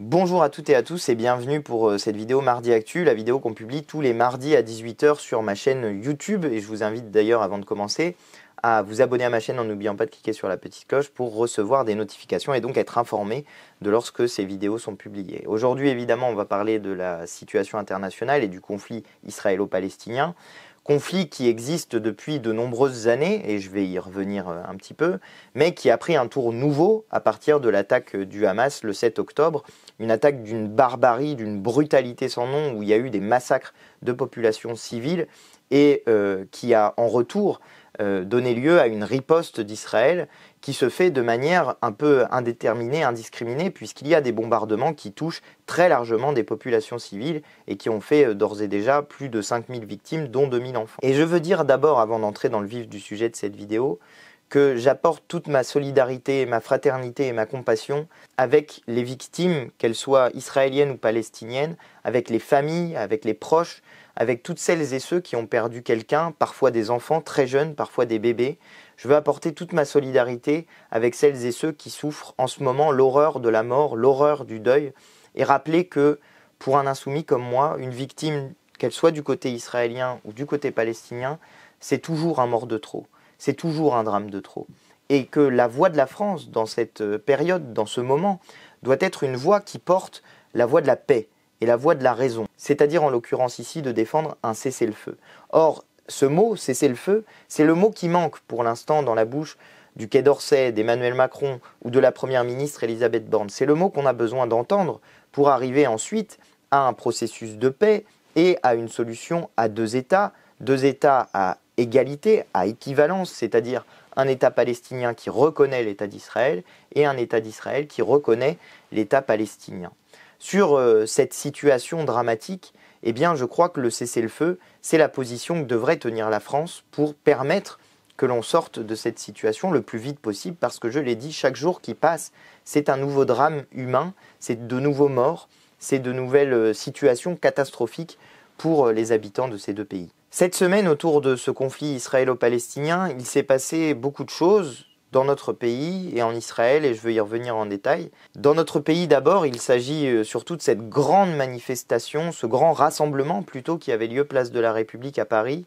Bonjour à toutes et à tous et bienvenue pour cette vidéo Mardi Actu, la vidéo qu'on publie tous les mardis à 18 h sur ma chaîne YouTube. Et je vous invite d'ailleurs, avant de commencer, à vous abonner à ma chaîne en n'oubliant pas de cliquer sur la petite cloche pour recevoir des notifications et donc être informé de lorsque ces vidéos sont publiées. Aujourd'hui, évidemment, on va parler de la situation internationale et du conflit israélo-palestinien. Conflit qui existe depuis de nombreuses années, et je vais y revenir un petit peu, mais qui a pris un tour nouveau à partir de l'attaque du Hamas le 7 octobre, une attaque d'une barbarie, d'une brutalité sans nom, où il y a eu des massacres de populations civiles, et qui a en retour donné lieu à une riposte d'Israël qui se fait de manière un peu indéterminée, indiscriminée, puisqu'il y a des bombardements qui touchent très largement des populations civiles et qui ont fait d'ores et déjà plus de 5000 victimes, dont 2000 enfants. Et je veux dire d'abord, avant d'entrer dans le vif du sujet de cette vidéo, que j'apporte toute ma solidarité, ma fraternité et ma compassion avec les victimes, qu'elles soient israéliennes ou palestiniennes, avec les familles, avec les proches, avec toutes celles et ceux qui ont perdu quelqu'un, parfois des enfants très jeunes, parfois des bébés. Je veux apporter toute ma solidarité avec celles et ceux qui souffrent en ce moment l'horreur de la mort, l'horreur du deuil, et rappeler que pour un insoumis comme moi, une victime, qu'elle soit du côté israélien ou du côté palestinien, c'est toujours un mort de trop, c'est toujours un drame de trop. Et que la voix de la France dans cette période, dans ce moment, doit être une voix qui porte la voix de la paix et la voix de la raison, c'est-à-dire en l'occurrence ici de défendre un cessez-le-feu. Or, ce mot cessez-le-feu, c'est le mot qui manque pour l'instant dans la bouche du Quai d'Orsay, d'Emmanuel Macron ou de la Première ministre Elisabeth Borne. C'est le mot qu'on a besoin d'entendre pour arriver ensuite à un processus de paix et à une solution à deux États à égalité, à équivalence, c'est-à-dire un État palestinien qui reconnaît l'État d'Israël et un État d'Israël qui reconnaît l'État palestinien. Sur cette situation dramatique, eh bien, je crois que le cessez-le-feu, c'est la position que devrait tenir la France pour permettre que l'on sorte de cette situation le plus vite possible, parce que je l'ai dit, chaque jour qui passe, c'est un nouveau drame humain, c'est de nouveaux morts, c'est de nouvelles situations catastrophiques pour les habitants de ces deux pays. Cette semaine, autour de ce conflit israélo-palestinien, il s'est passé beaucoup de choses dans notre pays et en Israël, et je veux y revenir en détail. Dans notre pays d'abord, il s'agit surtout de cette grande manifestation, ce grand rassemblement plutôt qui avait lieu place de la République à Paris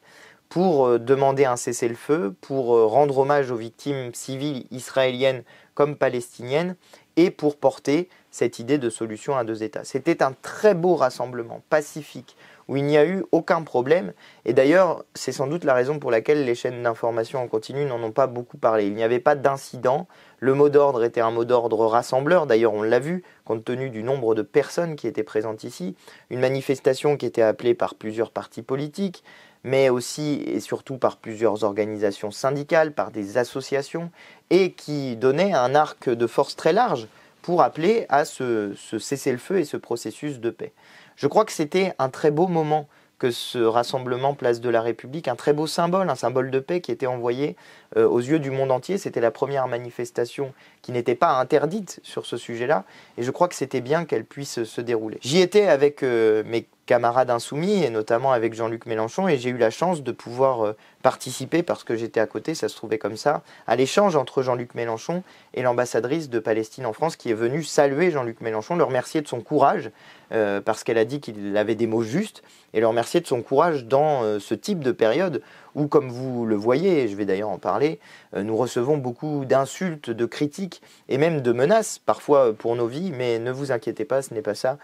pour demander un cessez-le-feu, pour rendre hommage aux victimes civiles israéliennes comme palestiniennes et pour porter cette idée de solution à deux États. C'était un très beau rassemblement pacifique où il n'y a eu aucun problème. Et d'ailleurs, c'est sans doute la raison pour laquelle les chaînes d'information en continu n'en ont pas beaucoup parlé. Il n'y avait pas d'incident. Le mot d'ordre était un mot d'ordre rassembleur. D'ailleurs, on l'a vu, compte tenu du nombre de personnes qui étaient présentes ici. Une manifestation qui était appelée par plusieurs partis politiques, mais aussi et surtout par plusieurs organisations syndicales, par des associations, et qui donnait un arc de force très large pour appeler à ce cessez-le-feu et ce processus de paix. Je crois que c'était un très beau moment que ce rassemblement place de la République, un très beau symbole, un symbole de paix qui était envoyé aux yeux du monde entier. C'était la première manifestation qui n'était pas interdite sur ce sujet-là, et je crois que c'était bien qu'elle puisse se dérouler. J'y étais avec mes camarades insoumis, et notamment avec Jean-Luc Mélenchon, et j'ai eu la chance de pouvoir participer, parce que j'étais à côté, ça se trouvait comme ça, à l'échange entre Jean-Luc Mélenchon et l'ambassadrice de Palestine en France, qui est venue saluer Jean-Luc Mélenchon, le remercier de son courage, parce qu'elle a dit qu'il avait des mots justes, et le remercier de son courage dans ce type de période où, comme vous le voyez, et je vais d'ailleurs en parler, nous recevons beaucoup d'insultes, de critiques et même de menaces, parfois pour nos vies, mais ne vous inquiétez pas, ce n'est pas ça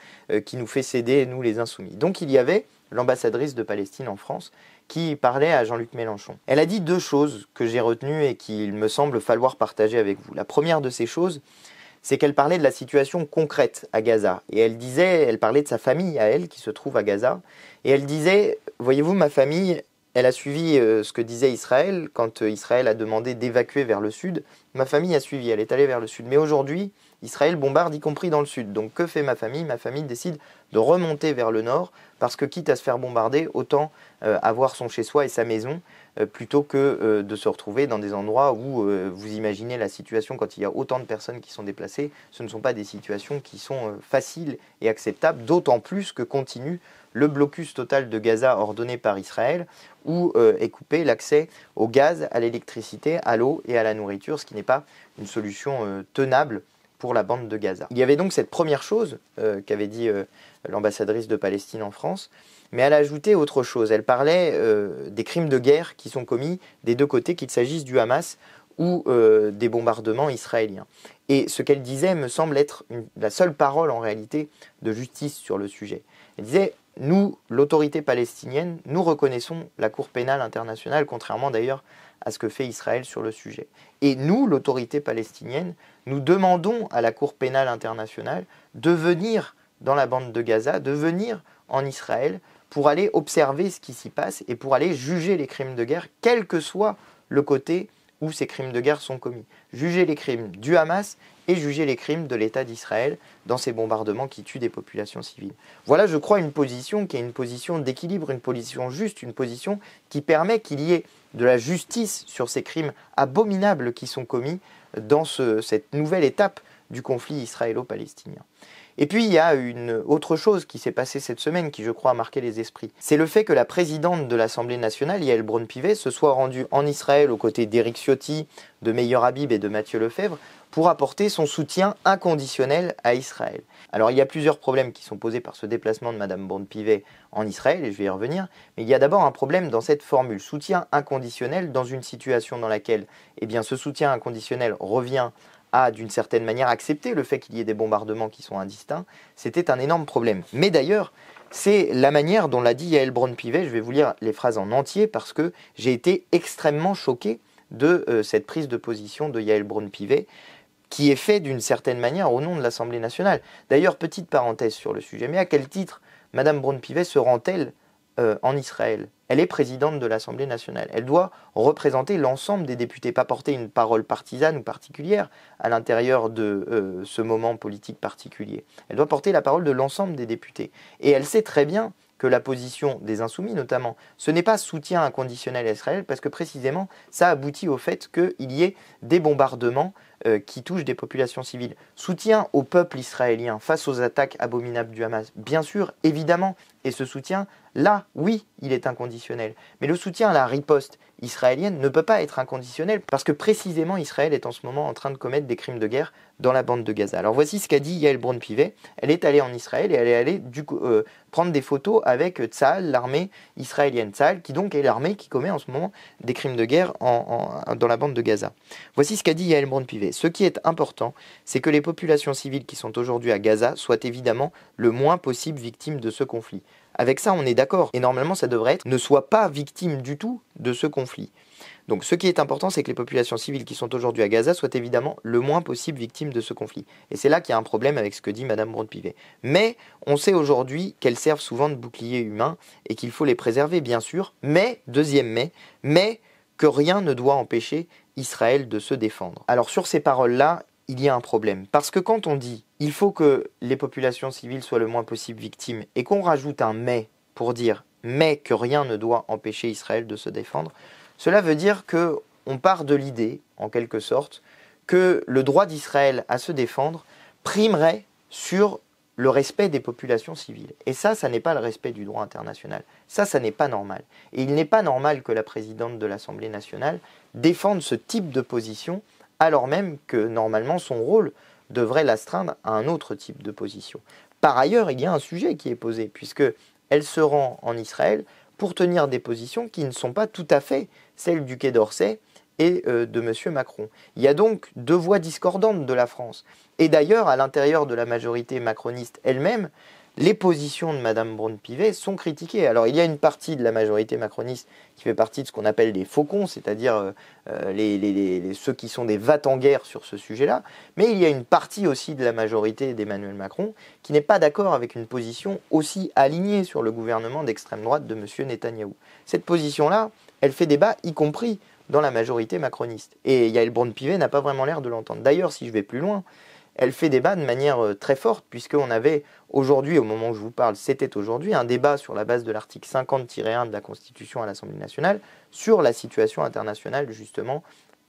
qui nous fait céder, nous les insoumis. Donc il y avait l'ambassadrice de Palestine en France qui parlait à Jean-Luc Mélenchon. Elle a dit deux choses que j'ai retenues et qu'il me semble falloir partager avec vous. La première de ces choses, c'est qu'elle parlait de la situation concrète à Gaza. Et elle parlait de sa famille à elle qui se trouve à Gaza. Et elle disait, voyez-vous, ma famille, elle a suivi ce que disait Israël quand Israël a demandé d'évacuer vers le sud. Ma famille a suivi, elle est allée vers le sud. Mais aujourd'hui, Israël bombarde y compris dans le sud. Donc que fait ma famille? Ma famille décide de remonter vers le nord parce que quitte à se faire bombarder, autant avoir son chez-soi et sa maison plutôt que de se retrouver dans des endroits où vous imaginez la situation quand il y a autant de personnes qui sont déplacées. Ce ne sont pas des situations qui sont faciles et acceptables, d'autant plus que continue le blocus total de Gaza ordonné par Israël, où est coupé l'accès au gaz, à l'électricité, à l'eau et à la nourriture, ce qui n'est pas une solution tenable pour la bande de Gaza. Il y avait donc cette première chose qu'avait dit l'ambassadrice de Palestine en France, mais elle a ajouté autre chose. Elle parlait des crimes de guerre qui sont commis des deux côtés, qu'il s'agisse du Hamas ou des bombardements israéliens. Et ce qu'elle disait me semble être la seule parole en réalité de justice sur le sujet. Elle disait, nous, l'autorité palestinienne, nous reconnaissons la Cour pénale internationale, contrairement d'ailleurs à ce que fait Israël sur le sujet. Et nous, l'autorité palestinienne, nous demandons à la Cour pénale internationale de venir dans la bande de Gaza, de venir en Israël pour aller observer ce qui s'y passe et pour aller juger les crimes de guerre, quel que soit le côté où ces crimes de guerre sont commis. Juger les crimes du Hamas et juger les crimes de l'État d'Israël dans ces bombardements qui tuent des populations civiles. Voilà, je crois, une position qui est une position d'équilibre, une position juste, une position qui permet qu'il y ait de la justice sur ces crimes abominables qui sont commis dans cette nouvelle étape du conflit israélo-palestinien. Et puis il y a une autre chose qui s'est passée cette semaine qui, je crois, a marqué les esprits. C'est le fait que la présidente de l'Assemblée nationale, Yael Braun-Pivet, se soit rendue en Israël aux côtés d'Éric Ciotti, de Meir Habib et de Mathieu Lefebvre pour apporter son soutien inconditionnel à Israël. Alors il y a plusieurs problèmes qui sont posés par ce déplacement de Mme Braun-Pivet en Israël, et je vais y revenir, mais il y a d'abord un problème dans cette formule, soutien inconditionnel, dans une situation dans laquelle ce soutien inconditionnel revient à, d'une certaine manière, accepter le fait qu'il y ait des bombardements qui sont indistincts, c'était un énorme problème. Mais d'ailleurs, c'est la manière dont l'a dit Yael Braun-Pivet. Je vais vous lire les phrases en entier parce que j'ai été extrêmement choqué de cette prise de position de Yael Braun-Pivet, qui est faite d'une certaine manière au nom de l'Assemblée nationale. D'ailleurs, petite parenthèse sur le sujet, mais à quel titre Mme Braun-Pivet se rend-elle en Israël? Elle est présidente de l'Assemblée nationale. Elle doit représenter l'ensemble des députés, pas porter une parole partisane ou particulière à l'intérieur de ce moment politique particulier. Elle doit porter la parole de l'ensemble des députés. Et elle sait très bien que la position des Insoumis, notamment, ce n'est pas soutien inconditionnel à Israël, parce que précisément, ça aboutit au fait qu'il y ait des bombardements qui touchent des populations civiles. Soutien au peuple israélien face aux attaques abominables du Hamas, bien sûr, évidemment, et ce soutien, là, oui, il est inconditionnel. Mais le soutien à la riposte israélienne ne peut pas être inconditionnel parce que précisément Israël est en ce moment en train de commettre des crimes de guerre dans la bande de Gaza. Alors voici ce qu'a dit Yael Braun-Pivet. Elle est allée en Israël et elle est allée prendre des photos avec Tsahal, l'armée israélienne. Tsahal qui donc est l'armée qui commet en ce moment des crimes de guerre dans la bande de Gaza. Voici ce qu'a dit Yael Braun-Pivet. Ce qui est important, c'est que les populations civiles qui sont aujourd'hui à Gaza soient évidemment le moins possible victimes de ce conflit. Avec ça, on est d'accord. Et normalement, ça devrait être ne soient pas victimes du tout de ce conflit. Donc ce qui est important, c'est que les populations civiles qui sont aujourd'hui à Gaza soient évidemment le moins possible victimes de ce conflit. Et c'est là qu'il y a un problème avec ce que dit Mme Braun-Pivet. Mais on sait aujourd'hui qu'elles servent souvent de boucliers humains et qu'il faut les préserver, bien sûr. Mais, deuxième mais que rien ne doit empêcher Israël de se défendre. Alors sur ces paroles-là, il y a un problème. Parce que quand on dit « il faut que les populations civiles soient le moins possible victimes » et qu'on rajoute un « mais » pour dire « mais que rien ne doit empêcher Israël de se défendre », cela veut dire qu'on part de l'idée, en quelque sorte, que le droit d'Israël à se défendre primerait sur le respect des populations civiles. Et ça n'est pas le respect du droit international. Ça n'est pas normal. Et il n'est pas normal que la présidente de l'Assemblée nationale défende ce type de position alors même que, normalement, son rôle devrait l'astreindre à un autre type de position. Par ailleurs, il y a un sujet qui est posé, puisqu'elle se rend en Israël pour tenir des positions qui ne sont pas tout à fait celles du Quai d'Orsay et de M. Macron. Il y a donc deux voix discordantes de la France. Et d'ailleurs, à l'intérieur de la majorité macroniste elle-même, les positions de Mme Braun-Pivet sont critiquées. Alors il y a une partie de la majorité macroniste qui fait partie de ce qu'on appelle des faucons, c'est-à-dire ceux qui sont des va-t-en-guerre sur ce sujet-là, mais il y a une partie aussi de la majorité d'Emmanuel Macron qui n'est pas d'accord avec une position aussi alignée sur le gouvernement d'extrême droite de M. Netanyahou. Cette position-là, elle fait débat, y compris dans la majorité macroniste. Et Yael Braun-Pivet n'a pas vraiment l'air de l'entendre. D'ailleurs, si je vais plus loin, elle fait débat de manière très forte, puisqu'on avait aujourd'hui, au moment où je vous parle, c'était aujourd'hui, un débat sur la base de l'article 50-1 de la Constitution à l'Assemblée nationale sur la situation internationale, justement,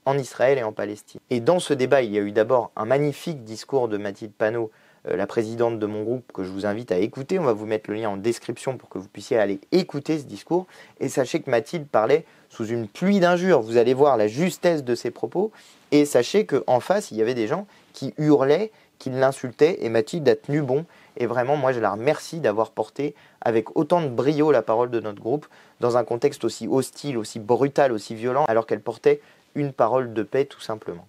en Israël et en Palestine. Et dans ce débat, il y a eu d'abord un magnifique discours de Mathilde Panot, la présidente de mon groupe, que je vous invite à écouter. On va vous mettre le lien en description pour que vous puissiez aller écouter ce discours. Et sachez que Mathilde parlait sous une pluie d'injures. Vous allez voir la justesse de ses propos. Et sachez qu'en face, il y avait des gens qui hurlaient, qui l'insultaient, et Mathilde a tenu bon. Et vraiment, moi, je la remercie d'avoir porté avec autant de brio la parole de notre groupe, dans un contexte aussi hostile, aussi brutal, aussi violent, alors qu'elle portait une parole de paix, tout simplement.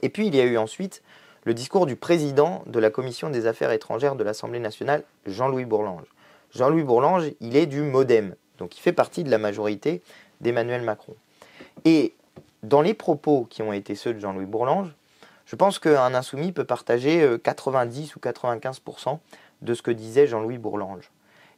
Et puis, il y a eu ensuite le discours du président de la Commission des Affaires étrangères de l'Assemblée nationale, Jean-Louis Bourlanges. Jean-Louis Bourlanges, il est du MoDem, donc il fait partie de la majorité d'Emmanuel Macron. Et dans les propos qui ont été ceux de Jean-Louis Bourlanges, je pense qu'un insoumis peut partager 90 ou 95% de ce que disait Jean-Louis Bourlanges.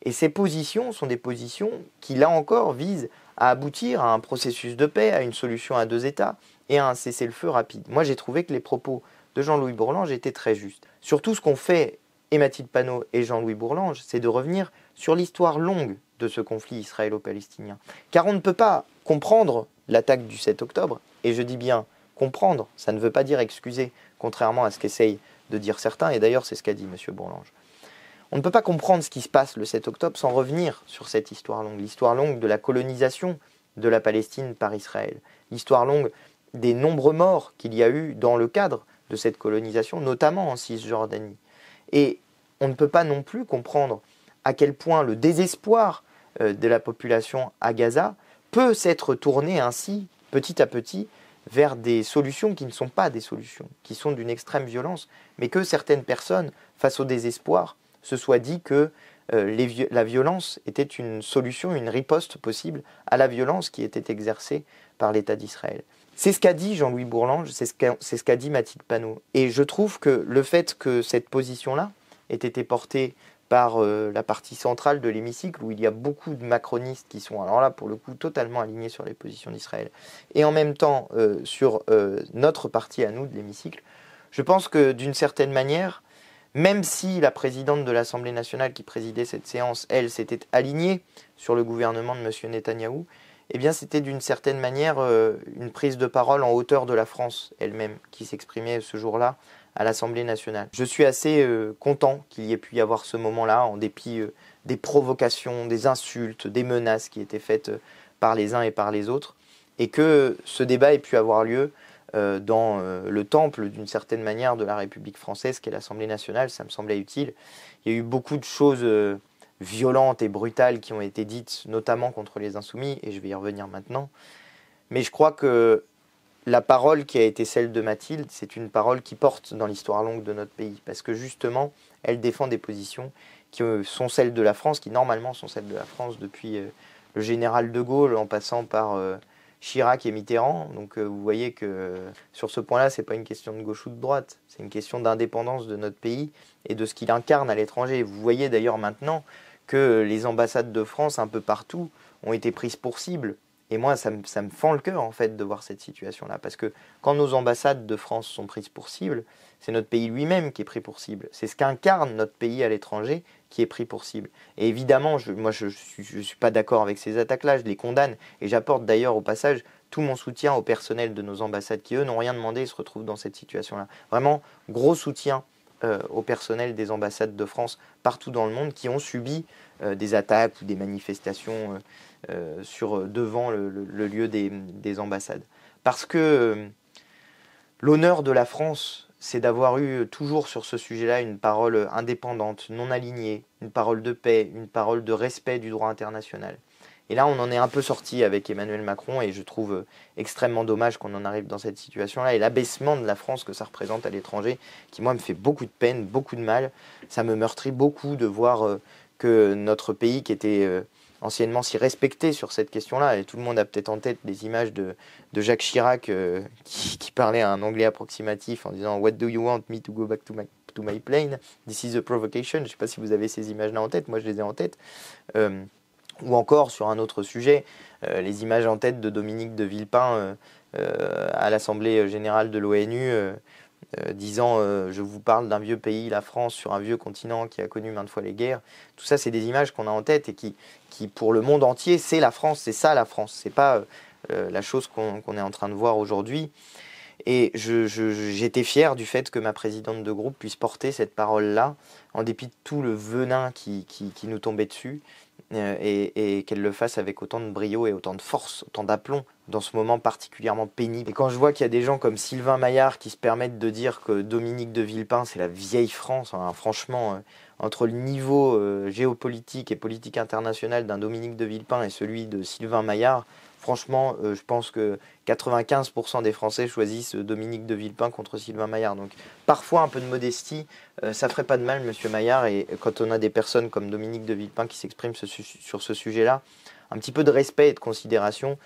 Et ces positions sont des positions qui, là encore, visent à aboutir à un processus de paix, à une solution à 2 États et à un cessez-le-feu rapide. Moi, j'ai trouvé que les propos de Jean-Louis Bourlanges étaient très justes. Surtout, ce qu'ont fait Mathilde Panot et Jean-Louis Bourlanges, c'est de revenir sur l'histoire longue de ce conflit israélo-palestinien. Car on ne peut pas comprendre l'attaque du 7 octobre, et je dis bien comprendre, ça ne veut pas dire excuser, contrairement à ce qu'essayent de dire certains, et d'ailleurs c'est ce qu'a dit M. Bourlanges. On ne peut pas comprendre ce qui se passe le 7 octobre sans revenir sur cette histoire longue, l'histoire longue de la colonisation de la Palestine par Israël, l'histoire longue des nombreux morts qu'il y a eu dans le cadre de cette colonisation, notamment en Cisjordanie. Et on ne peut pas non plus comprendre à quel point le désespoir de la population à Gaza peut s'être tourné ainsi, petit à petit, vers des solutions qui ne sont pas des solutions, qui sont d'une extrême violence, mais que certaines personnes, face au désespoir, se soient dit que la violence était une solution, une riposte possible à la violence qui était exercée par l'État d'Israël. C'est ce qu'a dit Jean-Louis Bourlanges, c'est ce qu'a dit Mathilde Panot. Et je trouve que le fait que cette position-là ait été portée par la partie centrale de l'hémicycle, où il y a beaucoup de macronistes qui sont, alors là, pour le coup, totalement alignés sur les positions d'Israël, et en même temps sur notre partie à nous de l'hémicycle, je pense que d'une certaine manière, même si la présidente de l'Assemblée nationale qui présidait cette séance, elle, s'était alignée sur le gouvernement de M. Netanyahou, eh bien c'était d'une certaine manière une prise de parole en hauteur de la France elle-même qui s'exprimait ce jour-là à l'Assemblée nationale. Je suis assez content qu'il y ait pu y avoir ce moment-là, en dépit des provocations, des insultes, des menaces qui étaient faites par les uns et par les autres, et que ce débat ait pu avoir lieu dans le temple, d'une certaine manière, de la République française, qu'est l'Assemblée nationale. Ça me semblait utile. Il y a eu beaucoup de choses violentes et brutales qui ont été dites, notamment contre les insoumis, et je vais y revenir maintenant. Mais je crois que la parole qui a été celle de Mathilde, c'est une parole qui porte dans l'histoire longue de notre pays, parce que justement, elle défend des positions qui sont celles de la France, qui normalement sont celles de la France depuis le général de Gaulle, en passant par Chirac et Mitterrand. Donc vous voyez que sur ce point-là, c'est pas une question de gauche ou de droite, c'est une question d'indépendance de notre pays et de ce qu'il incarne à l'étranger. Vous voyez d'ailleurs maintenant que les ambassades de France un peu partout ont été prises pour cible. Et moi, ça me fend le cœur en fait de voir cette situation-là, parce que quand nos ambassades de France sont prises pour cible, c'est notre pays lui-même qui est pris pour cible. C'est ce qu'incarne notre pays à l'étranger qui est pris pour cible. Et évidemment, je suis pas d'accord avec ces attaques-là, je les condamne, et j'apporte d'ailleurs au passage tout mon soutien au personnel de nos ambassades qui, eux, n'ont rien demandé et se retrouvent dans cette situation-là. Vraiment, gros soutien au personnel des ambassades de France partout dans le monde qui ont subi des attaques ou des manifestations devant le lieu des ambassades. Parce que l'honneur de la France, c'est d'avoir eu toujours sur ce sujet-là une parole indépendante, non alignée, une parole de paix, une parole de respect du droit international. Et là, on en est un peu sorti avec Emmanuel Macron, et je trouve extrêmement dommage qu'on en arrive dans cette situation-là. Et l'abaissement de la France que ça représente à l'étranger, qui moi me fait beaucoup de peine, beaucoup de mal, ça me meurtrit beaucoup de voir que notre pays, qui était anciennement si respecté sur cette question-là, et tout le monde a peut-être en tête des images de Jacques Chirac qui parlait un anglais approximatif en disant « What do you want me to go back to my plane? This is a provocation ». Je ne sais pas si vous avez ces images-là en tête, moi je les ai en tête. Ou encore, sur un autre sujet, les images en tête de Dominique de Villepin à l'Assemblée générale de l'ONU disant je vous parle d'un vieux pays, la France, sur un vieux continent qui a connu maintes fois les guerres. Tout ça, c'est des images qu'on a en tête et qui pour le monde entier, c'est la France, c'est ça la France. C'est pas la chose qu'on est en train de voir aujourd'hui. Et j'étais fier du fait que ma présidente de groupe puisse porter cette parole-là, en dépit de tout le venin qui nous tombait dessus, et qu'elle le fasse avec autant de brio et autant de force, autant d'aplomb, dans ce moment particulièrement pénible. Et quand je vois qu'il y a des gens comme Sylvain Maillard qui se permettent de dire que Dominique de Villepin, c'est la vieille France, hein, franchement, entre le niveau géopolitique et politique internationale d'un Dominique de Villepin et celui de Sylvain Maillard, franchement, je pense que 95% des Français choisissent Dominique de Villepin contre Sylvain Maillard. Donc parfois un peu de modestie, ça ferait pas de mal, monsieur Maillard. Et quand on a des personnes comme Dominique de Villepin qui s'expriment sur ce sujet-là, un petit peu de respect et de considération,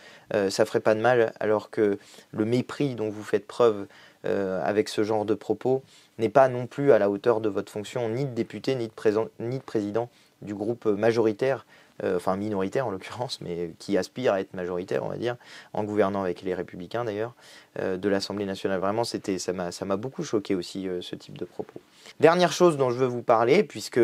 ça ferait pas de mal, alors que le mépris dont vous faites preuve avec ce genre de propos n'est pas non plus à la hauteur de votre fonction, ni de député, ni de président du groupe majoritaire, enfin minoritaire en l'occurrence, mais qui aspire à être majoritaire, on va dire, en gouvernant avec les Républicains d'ailleurs, de l'Assemblée nationale. Vraiment, ça m'a beaucoup choqué aussi, ce type de propos. Dernière chose dont je veux vous parler, puisque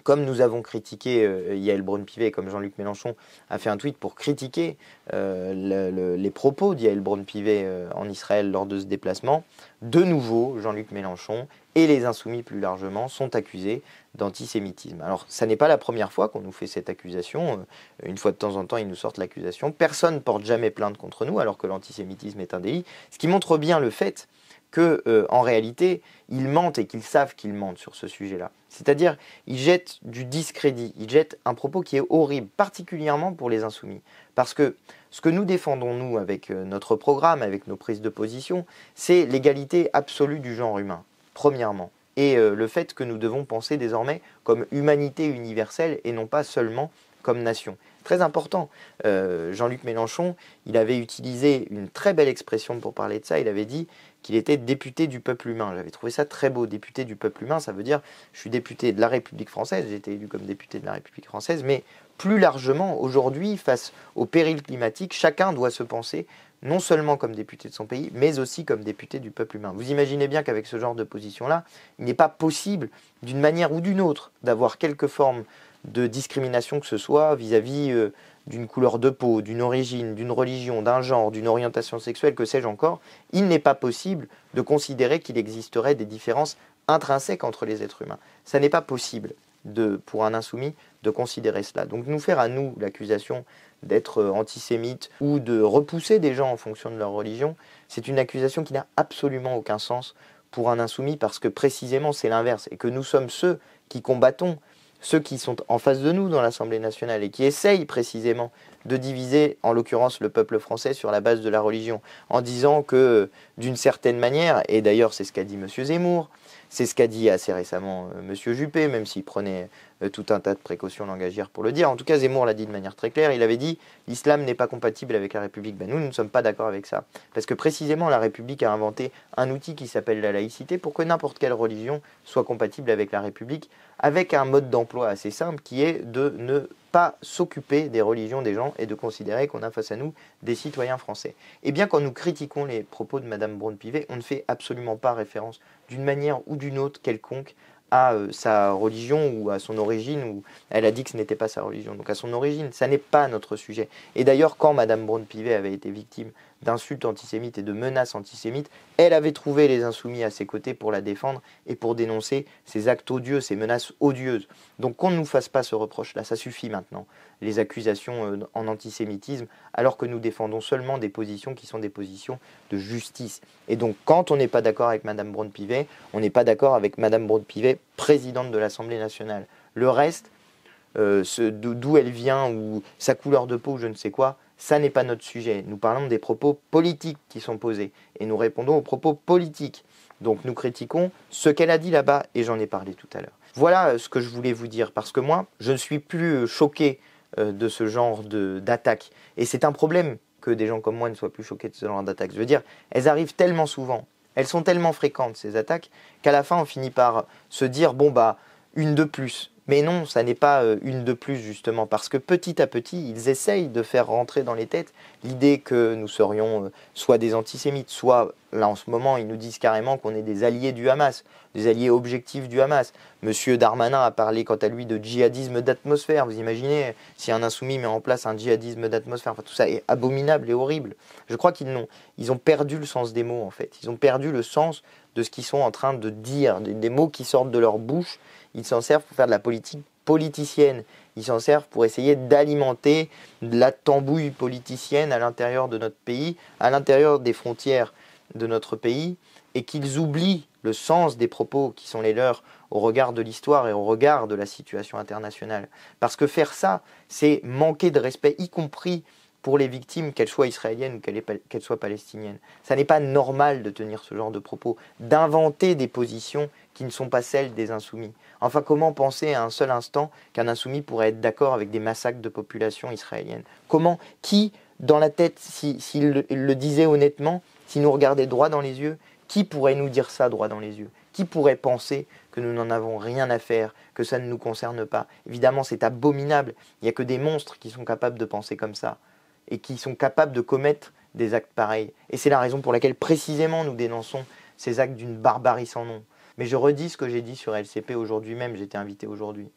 comme nous avons critiqué Yael Braun-Pivet, comme Jean-Luc Mélenchon a fait un tweet pour critiquer les propos d'Yael Braun-Pivet en Israël lors de ce déplacement, de nouveau, Jean-Luc Mélenchon et les Insoumis plus largement sont accusés d'antisémitisme. Alors, ça n'est pas la première fois qu'on nous fait cette accusation. Une fois de temps en temps, ils nous sortent l'accusation. Personne ne porte jamais plainte contre nous, alors que l'antisémitisme est un délit. Ce qui montre bien le fait qu'en réalité, ils mentent et qu'ils savent qu'ils mentent sur ce sujet-là. C'est-à-dire, ils jettent du discrédit, ils jettent un propos qui est horrible, particulièrement pour les insoumis. Parce que ce que nous défendons, nous, avec notre programme, avec nos prises de position, c'est l'égalité absolue du genre humain, premièrement. Et le fait que nous devons penser désormais comme humanité universelle et non pas seulement comme nation. Très important. Jean-Luc Mélenchon, il avait utilisé une très belle expression pour parler de ça. Il avait dit qu'il était député du peuple humain. J'avais trouvé ça très beau. Député du peuple humain, ça veut dire je suis député de la République française, j'ai été élu comme député de la République française, mais plus largement, aujourd'hui, face au péril climatique, chacun doit se penser non seulement comme député de son pays, mais aussi comme député du peuple humain. Vous imaginez bien qu'avec ce genre de position-là, il n'est pas possible, d'une manière ou d'une autre, d'avoir quelque forme de discrimination que ce soit vis-à-vis d'une couleur de peau, d'une origine, d'une religion, d'un genre, d'une orientation sexuelle, que sais-je encore. Il n'est pas possible de considérer qu'il existerait des différences intrinsèques entre les êtres humains. Ça n'est pas possible pour un insoumis de considérer cela. Donc nous faire à nous l'accusation d'être antisémite ou de repousser des gens en fonction de leur religion, c'est une accusation qui n'a absolument aucun sens pour un insoumis, parce que précisément c'est l'inverse, et que nous sommes ceux qui combattons, ceux qui sont en face de nous dans l'Assemblée nationale et qui essayent précisément de diviser, en l'occurrence le peuple français, sur la base de la religion, en disant que d'une certaine manière, et d'ailleurs c'est ce qu'a dit M. Zemmour, c'est ce qu'a dit assez récemment M. Juppé, même s'il prenait tout un tas de précautions langagières pour le dire. En tout cas, Zemmour l'a dit de manière très claire. Il avait dit « l'islam n'est pas compatible avec la République ». Ben, nous ne sommes pas d'accord avec ça. Parce que précisément, la République a inventé un outil qui s'appelle la laïcité pour que n'importe quelle religion soit compatible avec la République, avec un mode d'emploi assez simple qui est de ne pas s'occuper des religions des gens et de considérer qu'on a face à nous des citoyens français. Et bien quand nous critiquons les propos de Mme Braun-Pivet, on ne fait absolument pas référence d'une manière ou d'une autre quelconque à sa religion ou à son origine, ou elle a dit que ce n'était pas sa religion, donc à son origine, ça n'est pas notre sujet. Et d'ailleurs, quand Mme Braun-Pivet avait été victime d'insultes antisémites et de menaces antisémites, elle avait trouvé les insoumis à ses côtés pour la défendre et pour dénoncer ces actes odieux, ces menaces odieuses. Donc qu'on ne nous fasse pas ce reproche-là, ça suffit maintenant, les accusations en antisémitisme, alors que nous défendons seulement des positions qui sont des positions de justice. Et donc quand on n'est pas d'accord avec Mme Braun-Pivet, on n'est pas d'accord avec Mme Braun-Pivet, présidente de l'Assemblée nationale. Le reste, d'où elle vient, ou sa couleur de peau, ou je ne sais quoi, ça n'est pas notre sujet. Nous parlons des propos politiques qui sont posés et nous répondons aux propos politiques. Donc nous critiquons ce qu'elle a dit là-bas et j'en ai parlé tout à l'heure. Voilà ce que je voulais vous dire, parce que moi, je ne suis plus choqué de ce genre d'attaque. Et c'est un problème que des gens comme moi ne soient plus choqués de ce genre d'attaque. Je veux dire, elles arrivent tellement souvent, elles sont tellement fréquentes, ces attaques, qu'à la fin, on finit par se dire, bon bah, une de plus. Mais non, ça n'est pas une de plus justement, parce que petit à petit, ils essayent de faire rentrer dans les têtes l'idée que nous serions soit des antisémites, soit, là en ce moment, ils nous disent carrément qu'on est des alliés du Hamas, des alliés objectifs du Hamas. Monsieur Darmanin a parlé quant à lui de djihadisme d'atmosphère. Vous imaginez si un insoumis met en place un djihadisme d'atmosphère, enfin, tout ça est abominable et horrible. Je crois qu'ils ont perdu le sens des mots en fait. Ils ont perdu le sens de ce qu'ils sont en train de dire, des mots qui sortent de leur bouche. Ils s'en servent pour faire de la politique politicienne. Ils s'en servent pour essayer d'alimenter la tambouille politicienne à l'intérieur de notre pays, à l'intérieur des frontières de notre pays, et qu'ils oublient le sens des propos qui sont les leurs au regard de l'histoire et au regard de la situation internationale. Parce que faire ça, c'est manquer de respect, y compris pour les victimes, qu'elles soient israéliennes ou qu'elles soient palestiniennes. Ça n'est pas normal de tenir ce genre de propos, d'inventer des positions qui ne sont pas celles des insoumis. Enfin, comment penser à un seul instant qu'un insoumis pourrait être d'accord avec des massacres de population israélienne? Comment, qui, dans la tête, s'il le disait honnêtement, s'il nous regardait droit dans les yeux, qui pourrait nous dire ça droit dans les yeux? Qui pourrait penser que nous n'en avons rien à faire, que ça ne nous concerne pas? Évidemment, c'est abominable. Il n'y a que des monstres qui sont capables de penser comme ça et qui sont capables de commettre des actes pareils. Et c'est la raison pour laquelle précisément nous dénonçons ces actes d'une barbarie sans nom. Mais je redis ce que j'ai dit sur LCP aujourd'hui même, j'étais invité aujourd'hui.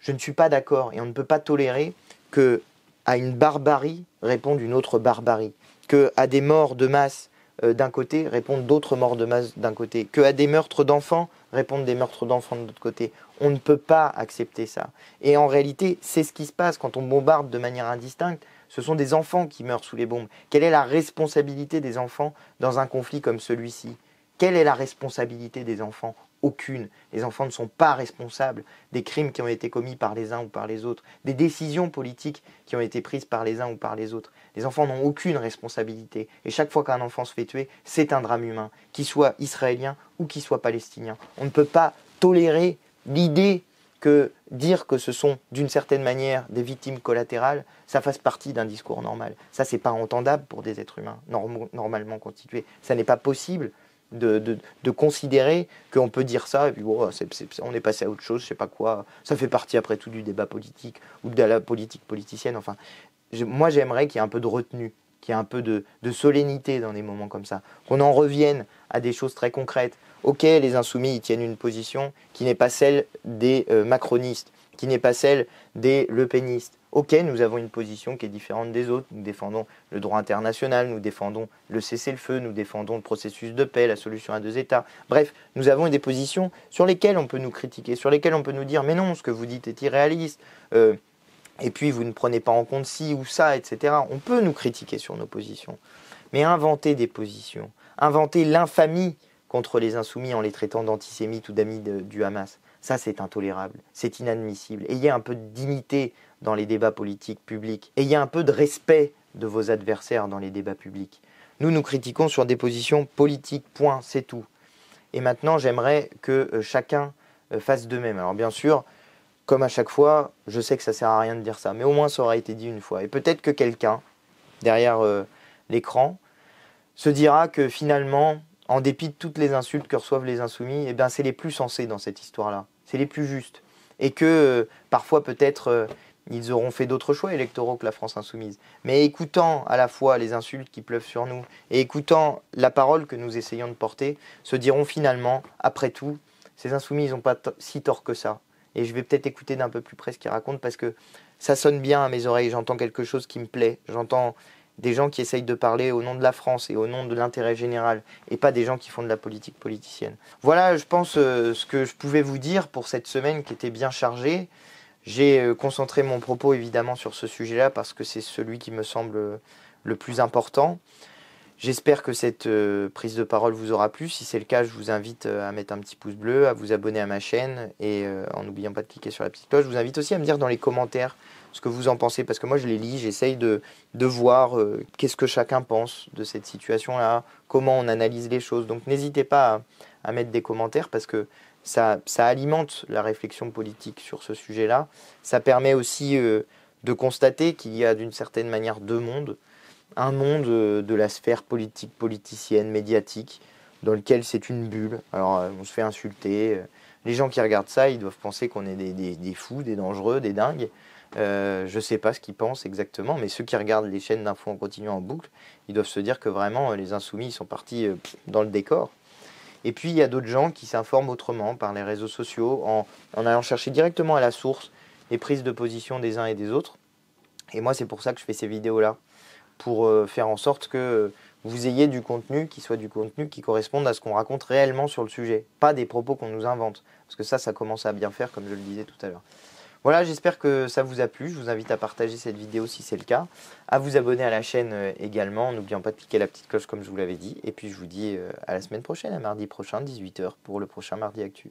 Je ne suis pas d'accord et on ne peut pas tolérer qu'à une barbarie réponde une autre barbarie, qu'à des morts de masse d'un côté répondent d'autres morts de masse d'un côté, qu'à des meurtres d'enfants répondent des meurtres d'enfants de l'autre côté. On ne peut pas accepter ça. Et en réalité, c'est ce qui se passe quand on bombarde de manière indistincte. Ce sont des enfants qui meurent sous les bombes. Quelle est la responsabilité des enfants dans un conflit comme celui-ci? Quelle est la responsabilité des enfants? Aucune. Les enfants ne sont pas responsables des crimes qui ont été commis par les uns ou par les autres, des décisions politiques qui ont été prises par les uns ou par les autres. Les enfants n'ont aucune responsabilité. Et chaque fois qu'un enfant se fait tuer, c'est un drame humain, qu'il soit israélien ou qu'il soit palestinien. On ne peut pas tolérer l'idée que dire que ce sont d'une certaine manière des victimes collatérales, ça fasse partie d'un discours normal. Ça, c'est pas entendable pour des êtres humains normalement constitués. Ça n'est pas possible de considérer qu'on peut dire ça et puis bon, on est passé à autre chose, je sais pas quoi. Ça fait partie après tout du débat politique ou de la politique politicienne. Enfin, moi j'aimerais qu'il y ait un peu de retenue, qu'il y ait un peu de solennité dans des moments comme ça, qu'on en revienne à des choses très concrètes. Ok, les insoumis ils tiennent une position qui n'est pas celle des macronistes, qui n'est pas celle des lepénistes. Ok, nous avons une position qui est différente des autres, nous défendons le droit international, nous défendons le cessez-le-feu, nous défendons le processus de paix, la solution à deux États. Bref, nous avons des positions sur lesquelles on peut nous critiquer, sur lesquelles on peut nous dire « mais non, ce que vous dites est irréaliste et puis vous ne prenez pas en compte ci ou ça, etc. » On peut nous critiquer sur nos positions, mais inventer des positions, inventer l'infamie contre les insoumis en les traitant d'antisémites ou d'amis du Hamas, ça c'est intolérable, c'est inadmissible. Ayez un peu de dignité dans les débats politiques publics. Ayez un peu de respect de vos adversaires dans les débats publics. Nous critiquons sur des positions politiques, point, c'est tout. Et maintenant, j'aimerais que chacun fasse de même. Alors bien sûr, comme à chaque fois, je sais que ça ne sert à rien de dire ça, mais au moins ça aura été dit une fois. Et peut-être que quelqu'un, derrière l'écran, se dira que finalement, en dépit de toutes les insultes que reçoivent les insoumis, eh bien, c'est les plus sensés dans cette histoire-là. C'est les plus justes. Et que parfois peut-être ils auront fait d'autres choix électoraux que la France insoumise. Mais écoutant à la fois les insultes qui pleuvent sur nous et écoutant la parole que nous essayons de porter, se diront finalement, après tout, ces insoumis, ils n'ont pas si tort que ça. Et je vais peut-être écouter d'un peu plus près ce qu'ils racontent parce que ça sonne bien à mes oreilles. J'entends quelque chose qui me plaît. J'entends des gens qui essayent de parler au nom de la France et au nom de l'intérêt général et pas des gens qui font de la politique politicienne. Voilà, je pense ce que je pouvais vous dire pour cette semaine qui était bien chargée. J'ai concentré mon propos évidemment sur ce sujet-là parce que c'est celui qui me semble le plus important. J'espère que cette prise de parole vous aura plu. Si c'est le cas, je vous invite à mettre un petit pouce bleu, à vous abonner à ma chaîne et en n'oubliant pas de cliquer sur la petite cloche. Je vous invite aussi à me dire dans les commentaires ce que vous en pensez parce que moi je les lis, j'essaye de voir qu'est-ce que chacun pense de cette situation-là, comment on analyse les choses. Donc n'hésitez pas à mettre des commentaires parce que ça alimente la réflexion politique sur ce sujet-là. Ça permet aussi de constater qu'il y a d'une certaine manière deux mondes. Un monde de la sphère politique, politicienne, médiatique, dans lequel c'est une bulle. Alors on se fait insulter, Les gens qui regardent ça, ils doivent penser qu'on est des fous, des dangereux, des dingues. Je sais pas ce qu'ils pensent exactement, mais ceux qui regardent les chaînes d'infos en continu en boucle, ils doivent se dire que vraiment les insoumis ils sont partis dans le décor. Et puis il y a d'autres gens qui s'informent autrement par les réseaux sociaux, en allant chercher directement à la source les prises de position des uns et des autres. Et moi c'est pour ça que je fais ces vidéos-là, pour faire en sorte que vous ayez du contenu qui soit du contenu qui corresponde à ce qu'on raconte réellement sur le sujet, pas des propos qu'on nous invente. Parce que ça commence à bien faire, comme je le disais tout à l'heure. Voilà, j'espère que ça vous a plu. Je vous invite à partager cette vidéo si c'est le cas, à vous abonner à la chaîne également, n'oubliant pas de cliquer la petite cloche comme je vous l'avais dit. Et puis je vous dis à la semaine prochaine, à mardi prochain, 18 h, pour le prochain Mardi Actu.